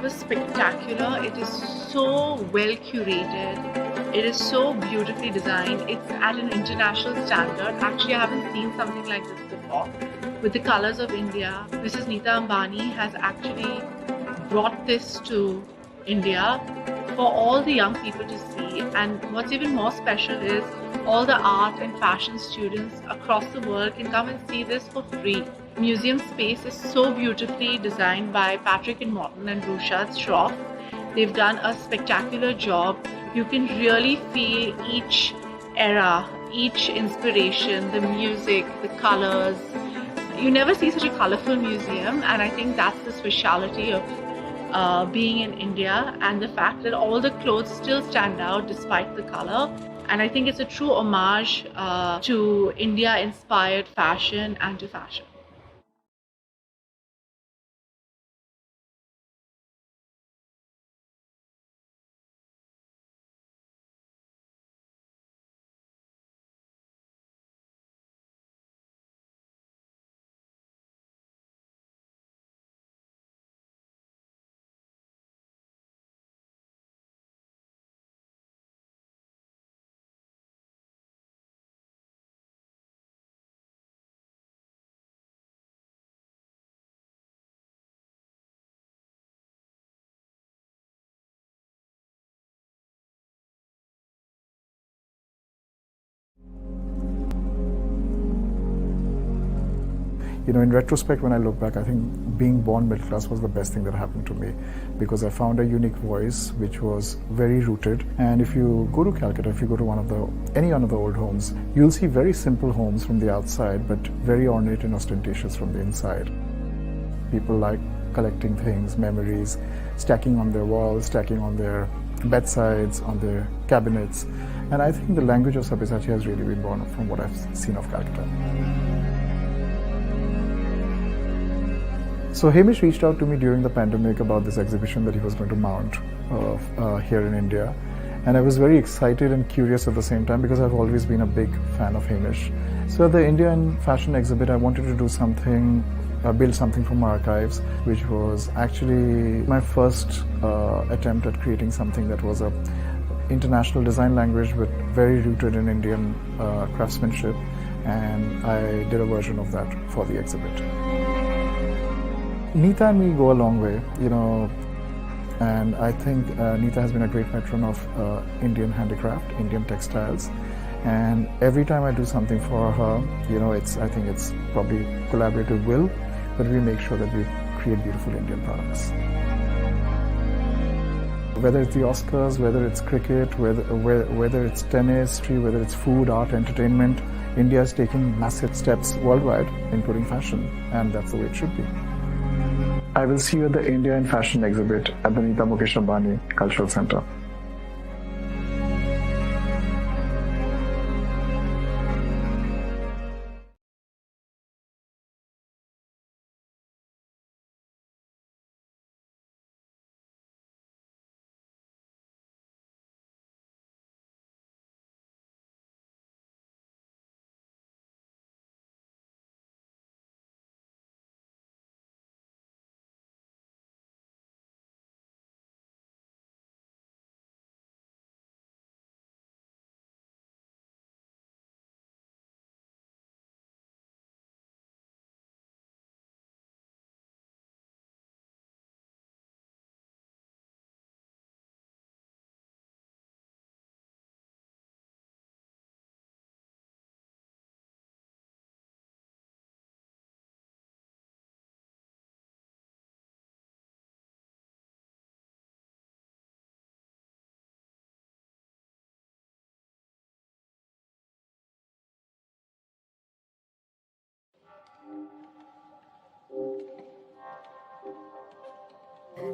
was spectacular. It is so well curated. It is so beautifully designed. It's at an international standard. Actually, I haven't seen something like this before. With the colors of India, Mrs. Nita Ambani has actually brought this to India for all the young people to see. And what's even more special is all the art and fashion students across the world can come and see this for free. Museum space is so beautifully designed by Patrick and Morton and Rushad Shroff. They've done a spectacular job. You can really feel each era, each inspiration, the music, the colors. You never see such a colorful museum, and I think that's the speciality of being in India, and the fact that all the clothes still stand out despite the color. And I think it's a true homage to India-inspired fashion and to fashion. You know, in retrospect, when I look back, I think being born middle class was the best thing that happened to me, because I found a unique voice which was very rooted. And if you go to Calcutta, if you go to any one of the old homes, you'll see very simple homes from the outside, but very ornate and ostentatious from the inside. People like collecting things, memories, stacking on their walls, stacking on their bedsides, on their cabinets. And I think the language of Sabyasachi has really been born from what I've seen of Calcutta. So Hamish reached out to me during the pandemic about this exhibition that he was going to mount here in India. And I was very excited and curious at the same time, because I've always been a big fan of Hamish. So at the Indian fashion exhibit, I wanted to do something, build something from archives, which was actually my first attempt at creating something that was a international design language, but very rooted in Indian craftsmanship. And I did a version of that for the exhibit. Nita and me go a long way, you know, and I think Nita has been a great patron of Indian handicraft, Indian textiles, and every time I do something for her, you know, I think it's probably collaborative will, but we make sure that we create beautiful Indian products. Whether it's the Oscars, whether it's cricket, whether it's tennis, whether it's food, art, entertainment, India is taking massive steps worldwide, including fashion, and that's the way it should be. I will see you at the India in Fashion exhibit at the Nita Mukesh Ambani Cultural Center.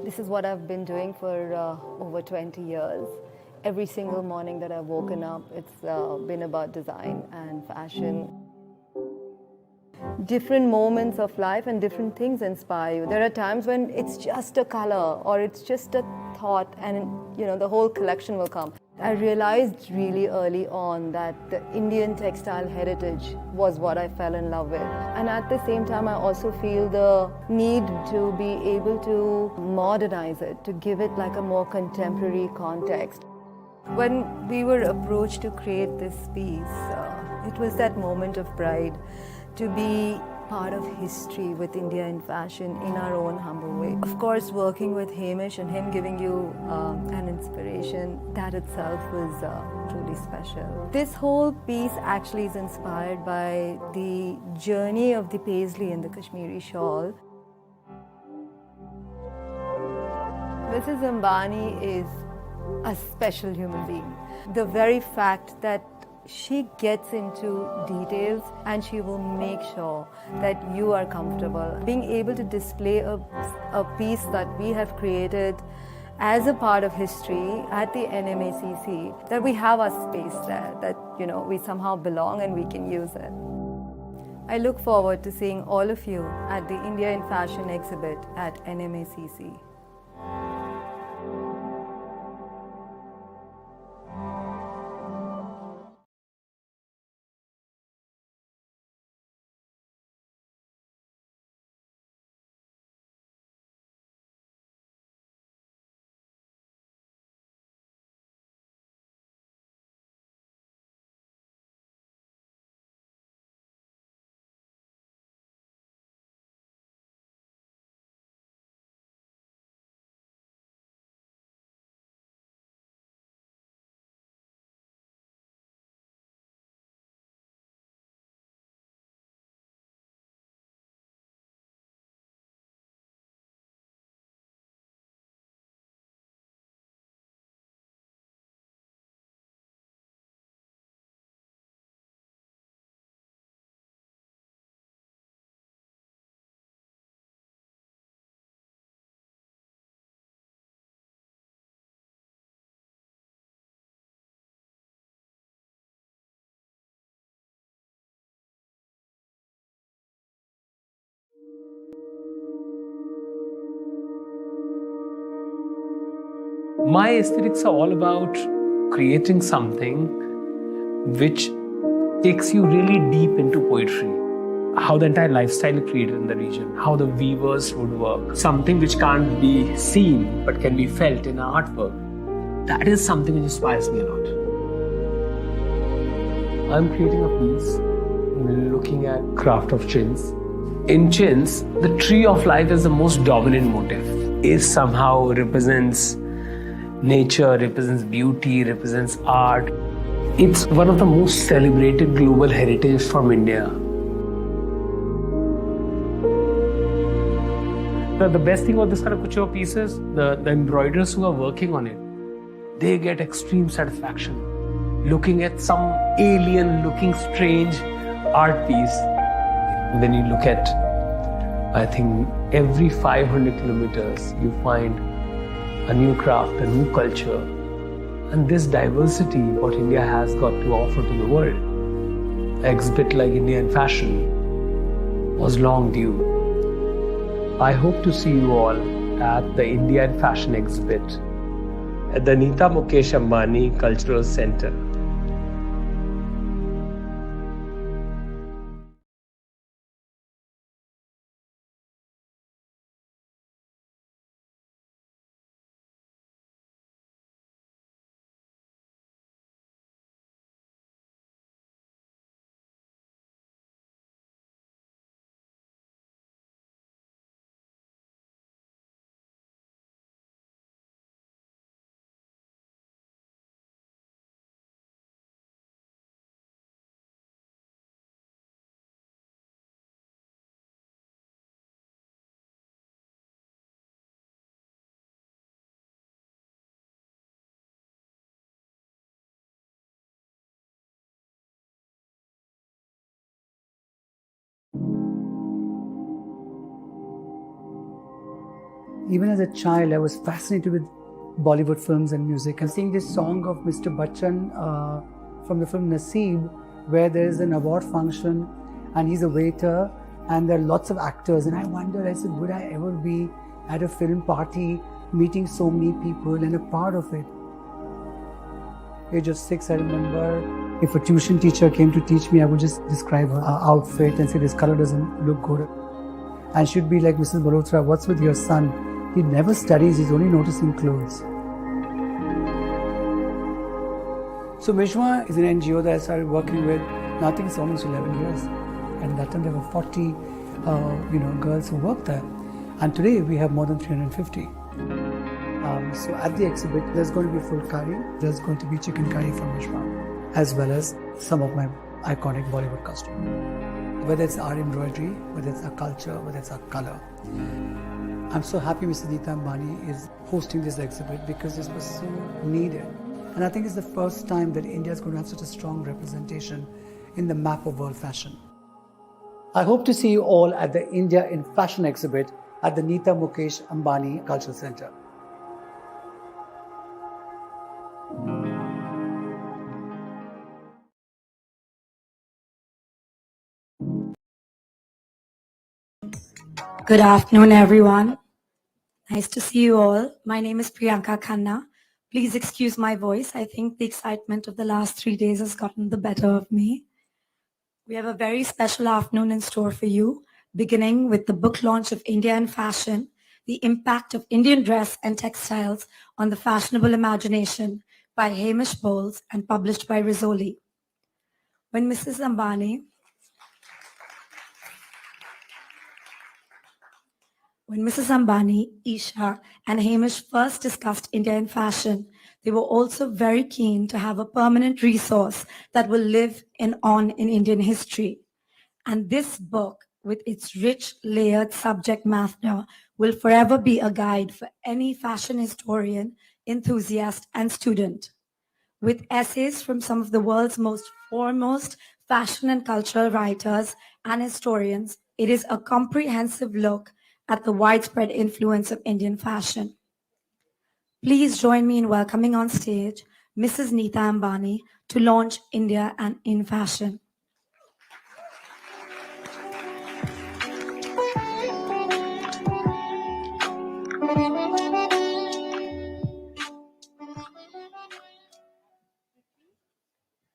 This is what I've been doing for over 20 years. Every single morning that I've woken up, it's been about design and fashion. Different moments of life and different things inspire you. There are times when it's just a color or it's just a thought, and you know the whole collection will come. I realized really early on that the Indian textile heritage was what I fell in love with. And at the same time, I also feel the need to be able to modernize it, to give it like a more contemporary context. When we were approached to create this piece, it was that moment of pride to be part of history with India in fashion in our own humble way. Of course, working with Hamish and him giving you an inspiration, that itself was truly special. This whole piece actually is inspired by the journey of the paisley and the Kashmiri shawl. Mrs. Ambani is a special human being. The very fact that she gets into details and she will make sure that you are comfortable. Being able to display a piece that we have created as a part of history at the NMACC, that we have our space there, that we somehow belong and we can use it. I look forward to seeing all of you at the India in Fashion exhibit at NMACC. My aesthetics are all about creating something which takes you really deep into poetry. How the entire lifestyle is created in the region, how the weavers would work, something which can't be seen but can be felt in an artwork. That is something which inspires me a lot. I'm creating a piece looking at craft of chins. In chins, the tree of life is the most dominant motif. It somehow represents nature, represents beauty, represents art. It's one of the most celebrated global heritage from India. The best thing about this kind of couture pieces, the embroiderers who are working on it, they get extreme satisfaction looking at some alien looking strange art piece. Then you look at, I think every 500 kilometers you find a new craft, a new culture. And this diversity, what India has got to offer to the world, an exhibit like India in Fashion was long due. I hope to see you all at the India in Fashion exhibit at the Nita Mukesh Ambani Cultural Center. Even as a child, I was fascinated with Bollywood films and music. And seeing this song of Mr. Bachchan from the film Naseeb, where there is an award function and he's a waiter and there are lots of actors. And I wondered, I said, would I ever be at a film party meeting so many people and a part of it? age of 6, I remember if a tuition teacher came to teach me, I would just describe her outfit and say, this color doesn't look good. And she'd be like, Mrs. Malhotra, what's with your son? He never studies, he's only noticing clothes. So Mishma is an NGO that I started working with. Now I think it's almost 11 years. And at that time there were 40 girls who worked there. And today we have more than 350. So at the exhibit, there's going to be full curry. There's going to be chicken curry from Mishma, as well as some of my iconic Bollywood costumes. Whether it's our embroidery, whether it's our culture, whether it's our color. I'm so happy Mr. Nita Ambani is hosting this exhibit because this was so needed. And I think it's the first time that India is going to have such a strong representation in the map of world fashion. I hope to see you all at the India in Fashion exhibit at the Nita Mukesh Ambani Cultural Center. Good afternoon, everyone. Nice to see you all. My name is Priyanka Khanna. Please excuse my voice. I think the excitement of the last 3 days has gotten the better of me. We have a very special afternoon in store for you, beginning with the book launch of India in Fashion, the impact of Indian dress and textiles on the fashionable imagination by Hamish Bowles and published by Rizzoli. When Mrs. Ambani, Isha, and Hamish first discussed India in fashion, they were also very keen to have a permanent resource that will live on in Indian history. And this book, with its rich, layered subject matter, will forever be a guide for any fashion historian, enthusiast, and student. With essays from some of the world's most foremost fashion and cultural writers and historians, it is a comprehensive look at the widespread influence of Indian fashion. Please join me in welcoming on stage Mrs. Nita Ambani to launch India and in Fashion.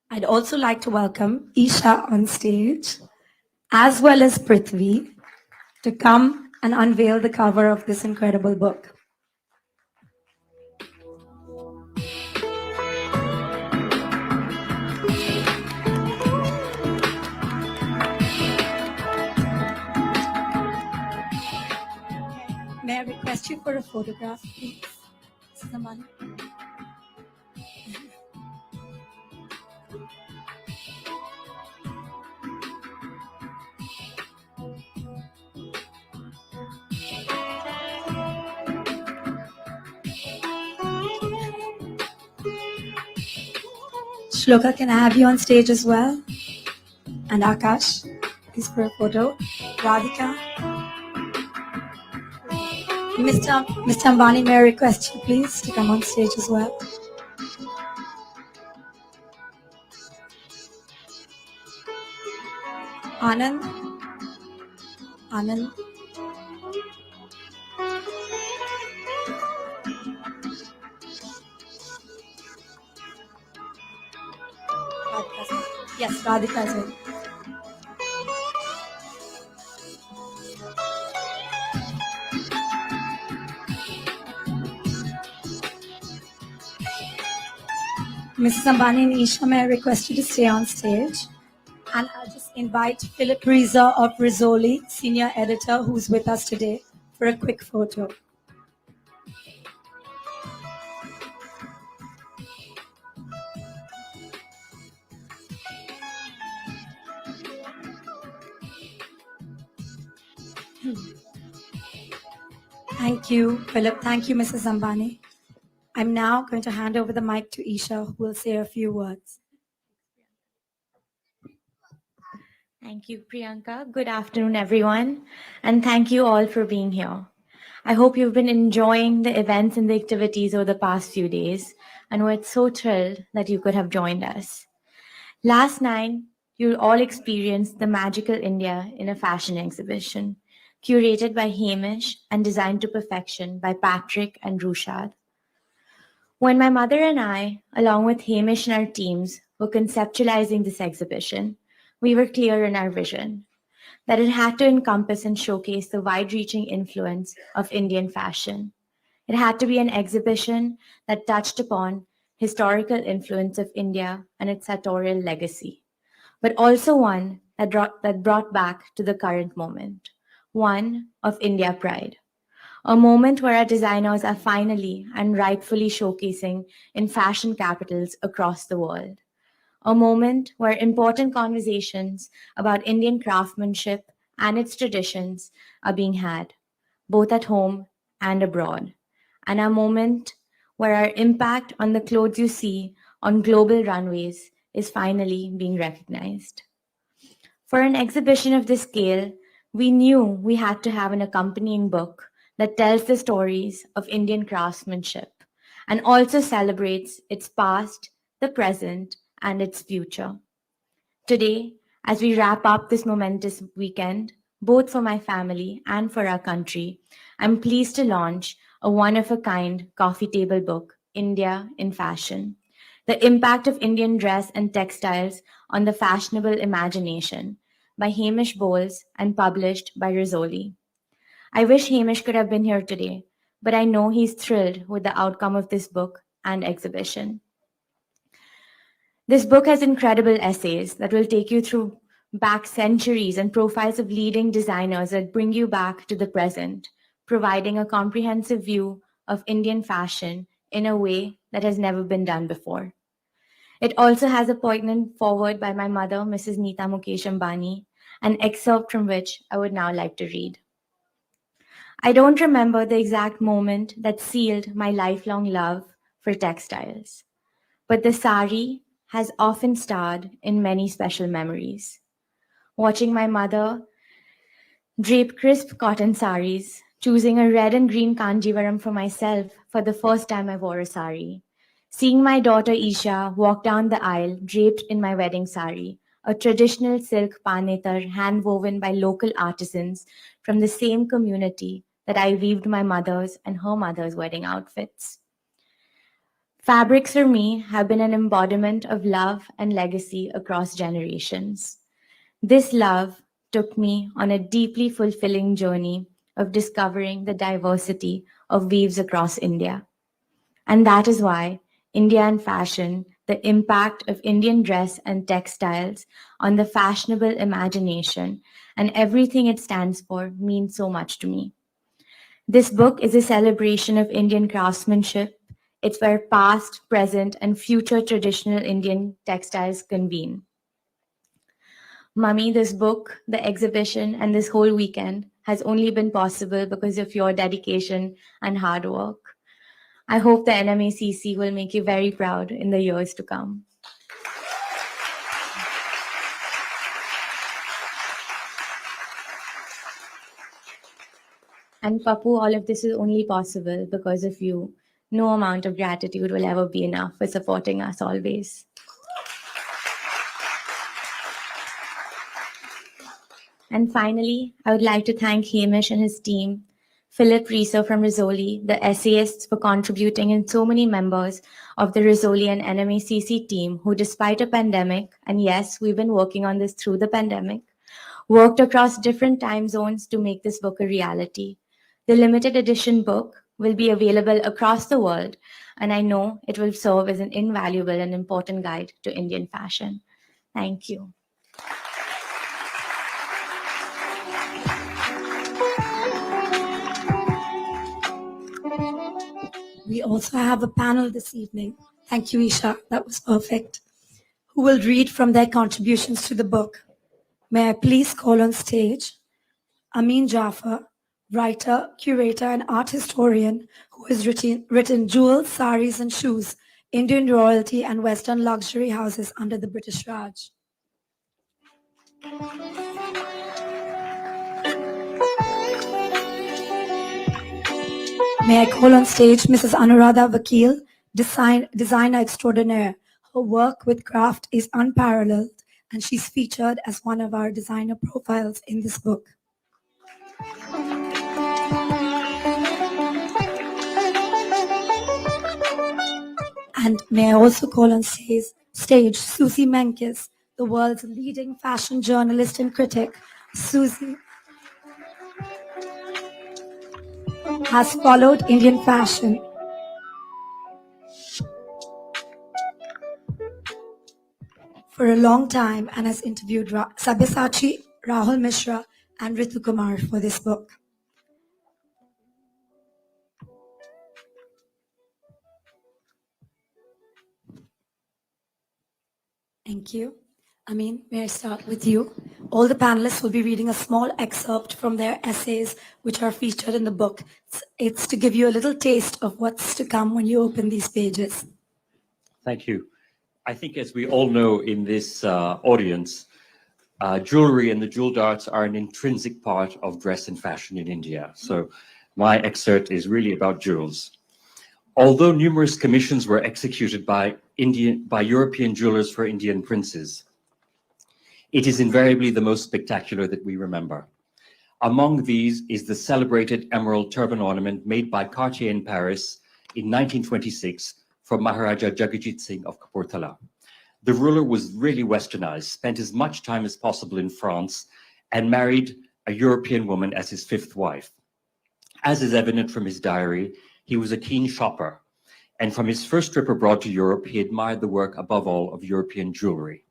I'd also like to welcome Isha on stage, as well as Prithvi, to come and unveil the cover of this incredible book. May I request you for a photograph, please? Mrs. Ambani? Shloka, can I have you on stage as well? And Akash, please for a photo. Radhika. Mr. Ambani, may I request you please to come on stage as well? Anand. Yes, Radhika as well. Mrs. Ambani and Isha, may I request you to stay on stage? And I'll just invite Philip Reza of Rizzoli, senior editor, who's with us today, for a quick photo. Thank you, Philip. Thank you, Mrs. Ambani. I'm now going to hand over the mic to Isha, who will say a few words. Thank you, Priyanka. Good afternoon, everyone. And thank you all for being here. I hope you've been enjoying the events and the activities over the past few days, and we're so thrilled that you could have joined us. Last night, you all experienced the magical India in a fashion exhibition, curated by Hamish and designed to perfection by Patrick and Rushad. When my mother and I, along with Hamish and our teams, were conceptualizing this exhibition, we were clear in our vision that it had to encompass and showcase the wide-reaching influence of Indian fashion. It had to be an exhibition that touched upon historical influence of India and its sartorial legacy, but also one that brought back to the current moment, one of India pride. A moment where our designers are finally and rightfully showcasing in fashion capitals across the world. A moment where important conversations about Indian craftsmanship and its traditions are being had, both at home and abroad. And a moment where our impact on the clothes you see on global runways is finally being recognized. For an exhibition of this scale, we knew we had to have an accompanying book that tells the stories of Indian craftsmanship and also celebrates its past, the present, and its future. Today, as we wrap up this momentous weekend, both for my family and for our country, I'm pleased to launch a one-of-a-kind coffee table book, India in Fashion: The Impact of Indian Dress and Textiles on the Fashionable Imagination, by Hamish Bowles and published by Rizzoli. I wish Hamish could have been here today, but I know he's thrilled with the outcome of this book and exhibition. This book has incredible essays that will take you through back centuries and profiles of leading designers that bring you back to the present, providing a comprehensive view of Indian fashion in a way that has never been done before. It also has a poignant foreword by my mother, Mrs. Nita Mukesh Ambani, an excerpt from which I would now like to read. I don't remember the exact moment that sealed my lifelong love for textiles, but the sari has often starred in many special memories. Watching my mother drape crisp cotton saris, choosing a red and green kanjivaram for myself for the first time I wore a sari, seeing my daughter Isha walk down the aisle draped in my wedding sari, a traditional silk panetar hand-woven by local artisans from the same community that I weaved my mother's and her mother's wedding outfits. Fabrics for me have been an embodiment of love and legacy across generations. This love took me on a deeply fulfilling journey of discovering the diversity of weaves across India. And that is why India and Fashion, the impact of Indian dress and textiles on the fashionable imagination and everything it stands for, means so much to me. This book is a celebration of Indian craftsmanship. It's where past, present, and future traditional Indian textiles convene. Mummy, this book, the exhibition, and this whole weekend has only been possible because of your dedication and hard work. I hope the NMACC will make you very proud in the years to come. And Papu, all of this is only possible because of you. No amount of gratitude will ever be enough for supporting us always. And finally, I would like to thank Hamish and his team, Philip Reeser from Rizzoli, the essayists, for contributing, and so many members of the Rizzoli and NMACC team who, despite a pandemic, and yes, we've been working on this through the pandemic, worked across different time zones to make this book a reality. The limited edition book will be available across the world, and I know it will serve as an invaluable and important guide to Indian fashion. Thank you. We also have a panel this evening. Thank you, Isha. That was perfect. Who will read from their contributions to the book. May I please call on stage Amin Jaffer, writer, curator, and art historian who has written Jewels, Saris, and Shoes, Indian Royalty and Western Luxury Houses under the British Raj. May I call on stage Mrs. Anuradha Vakil, designer extraordinaire. Her work with craft is unparalleled, and she's featured as one of our designer profiles in this book. And may I also call on stage Suzy Menkes, the world's leading fashion journalist and critic. Suzy has followed Indian fashion for a long time and has interviewed Sabyasachi, Rahul Mishra, and Ritu Kumar for this book. Thank you. Amin, may I start with you? All the panelists will be reading a small excerpt from their essays, which are featured in the book. It's to give you a little taste of what's to come when you open these pages. Thank you. I think, as we all know in this audience, jewelry and the jeweled arts are an intrinsic part of dress and fashion in India. So my excerpt is really about jewels. Although numerous commissions were executed by European jewelers for Indian princes, it is invariably the most spectacular that we remember. Among these is the celebrated emerald turban ornament made by Cartier in Paris in 1926 for Maharaja Jagatjit Singh of Kapurthala. The ruler was really westernized, spent as much time as possible in France, and married a European woman as his fifth wife. As is evident from his diary, he was a keen shopper, and from his first trip abroad to Europe, he admired the work above all of European jewelry.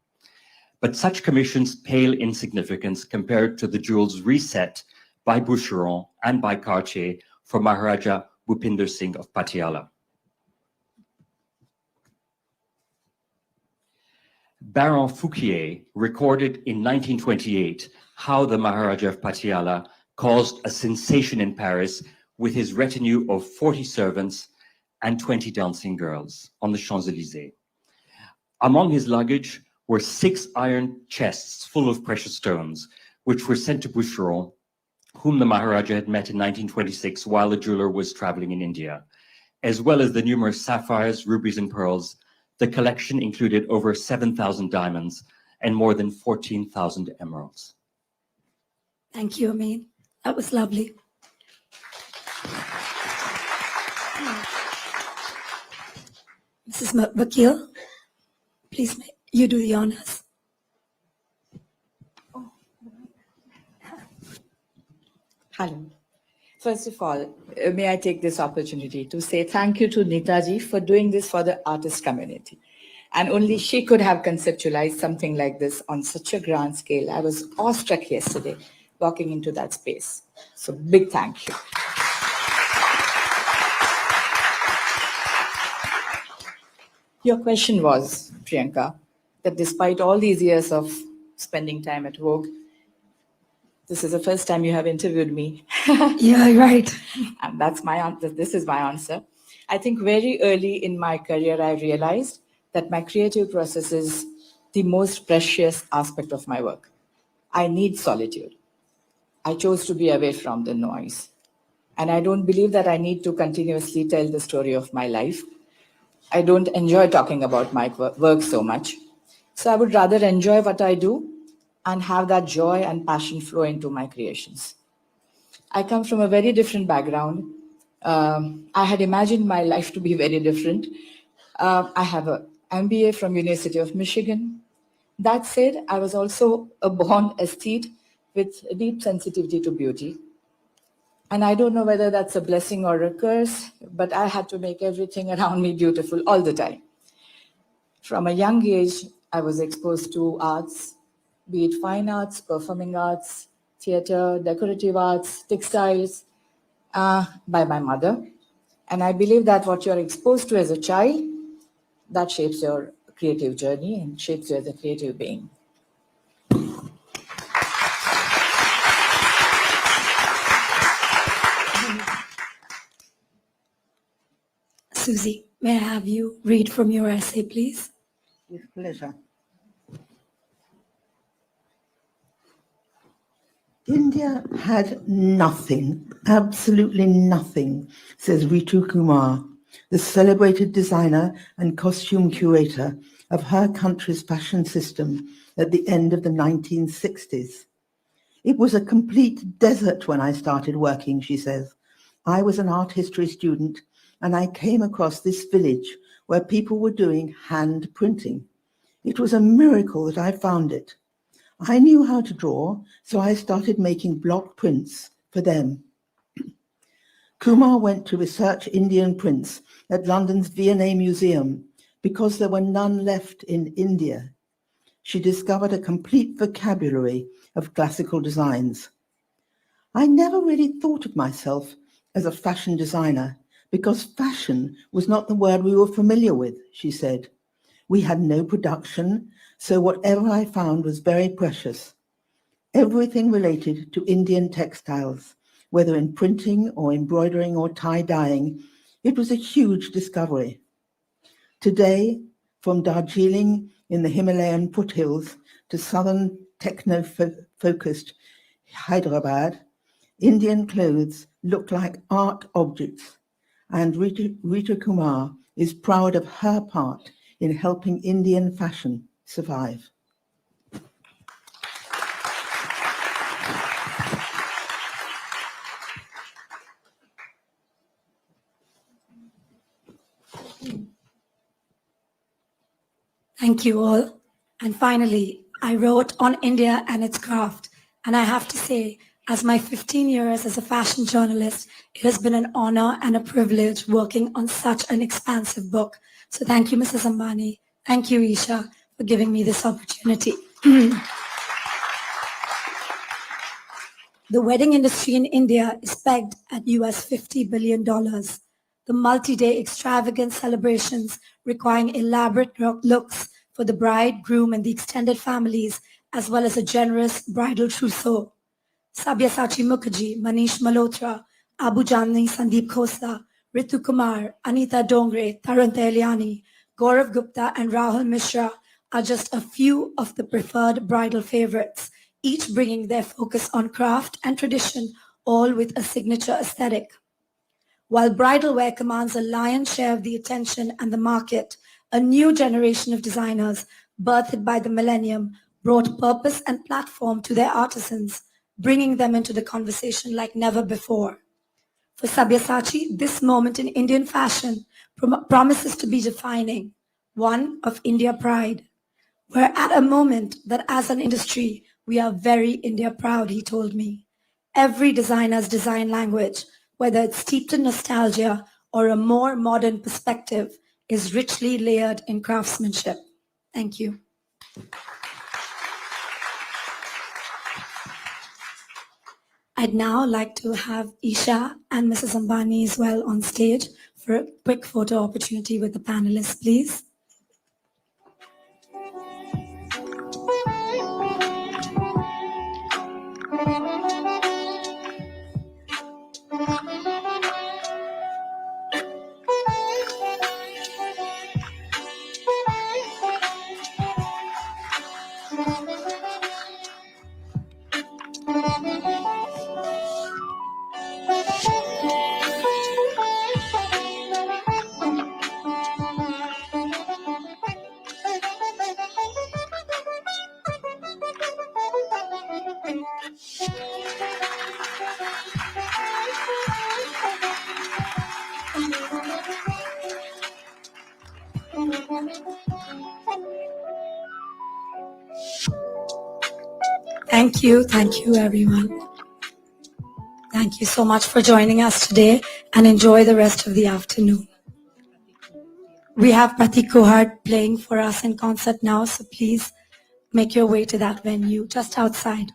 But such commissions pale in significance compared to the jewels reset by Boucheron and by Cartier for Maharaja Bhupinder Singh of Patiala. Baron Fouquier recorded in 1928 how the Maharaja of Patiala caused a sensation in Paris with his retinue of 40 servants and 20 dancing girls on the Champs-Élysées. Among his luggage were 6 iron chests full of precious stones, which were sent to Boucheron, whom the Maharaja had met in 1926 while the jeweler was traveling in India, as well as the numerous sapphires, rubies, and pearls. The collection included over 7,000 diamonds and more than 14,000 emeralds. Thank you, Amin. That was lovely. Mrs. Vakil, please, you do the honors. Hello. First of all, may I take this opportunity to say thank you to Nitaji for doing this for the artist community. And only she could have conceptualized something like this on such a grand scale. I was awestruck yesterday walking into that space. So big thank you. Your question was, Priyanka, that despite all these years of spending time at Vogue, this is the first time you have interviewed me. Yeah, right. And that's my answer. This is my answer. I think very early in my career, I realized that my creative process is the most precious aspect of my work. I need solitude. I chose to be away from the noise. And I don't believe that I need to continuously tell the story of my life. I don't enjoy talking about my work so much. So I would rather enjoy what I do and have that joy and passion flow into my creations. I come from a very different background. I had imagined my life to be very different. I have an MBA from University of Michigan. That said, I was also a born aesthete with a deep sensitivity to beauty. And I don't know whether that's a blessing or a curse, but I had to make everything around me beautiful all the time. From a young age, I was exposed to arts, be it fine arts, performing arts, theater, decorative arts, textiles, by my mother. And I believe that what you're exposed to as a child, that shapes your creative journey and shapes you as a creative being. Suzy, may I have you read from your essay, please? With pleasure. India had nothing, absolutely nothing, says Ritu Kumar, the celebrated designer and costume curator of her country's fashion system at the end of the 1960s. It was a complete desert when I started working, she says. I was an art history student and I came across this village where people were doing hand printing. It was a miracle that I found it. I knew how to draw, so I started making block prints for them. Kumar went to research Indian prints at London's V&A Museum because there were none left in India. She discovered a complete vocabulary of classical designs. I never really thought of myself as a fashion designer because fashion was not the word we were familiar with, she said. We had no production, so whatever I found was very precious. Everything related to Indian textiles, whether in printing or embroidering or tie-dyeing, it was a huge discovery. Today, from Darjeeling in the Himalayan foothills to southern techno-focused Hyderabad, Indian clothes look like art objects, and Rita Kumar is proud of her part in helping Indian fashion survive. Thank you all. And finally, I wrote on India and its craft. And I have to say, as my 15 years as a fashion journalist, it has been an honor and a privilege working on such an expansive book. So thank you, Mrs. Ambani. Thank you, Isha, for giving me this opportunity. The wedding industry in India is pegged at US $50 billion. The multi-day extravagant celebrations requiring elaborate looks for the bride, groom, and the extended families, as well as a generous bridal trousseau. Sabyasachi Mukherjee, Manish Malhotra, Abu Janni Sandeep Khosa, Ritu Kumar, Anita Dongre, Tarun Tehliani, Gaurav Gupta, and Rahul Mishra are just a few of the preferred bridal favorites, each bringing their focus on craft and tradition, all with a signature aesthetic. While bridal wear commands a lion's share of the attention and the market, a new generation of designers, birthed by the millennium, brought purpose and platform to their artisans, bringing them into the conversation like never before. For Sabyasachi, this moment in Indian fashion promises to be defining, one of India pride. We're at a moment that as an industry, we are very India proud, he told me. Every designer's design language, whether it's steeped in nostalgia or a more modern perspective, is richly layered in craftsmanship. Thank you. I'd now like to have Isha and Mrs. Ambani as well on stage for a quick photo opportunity with the panelists, please. Thank you everyone. Thank you so much for joining us today and enjoy the rest of the afternoon. We have Pratik Kuhad playing for us in concert now, so please make your way to that venue just outside.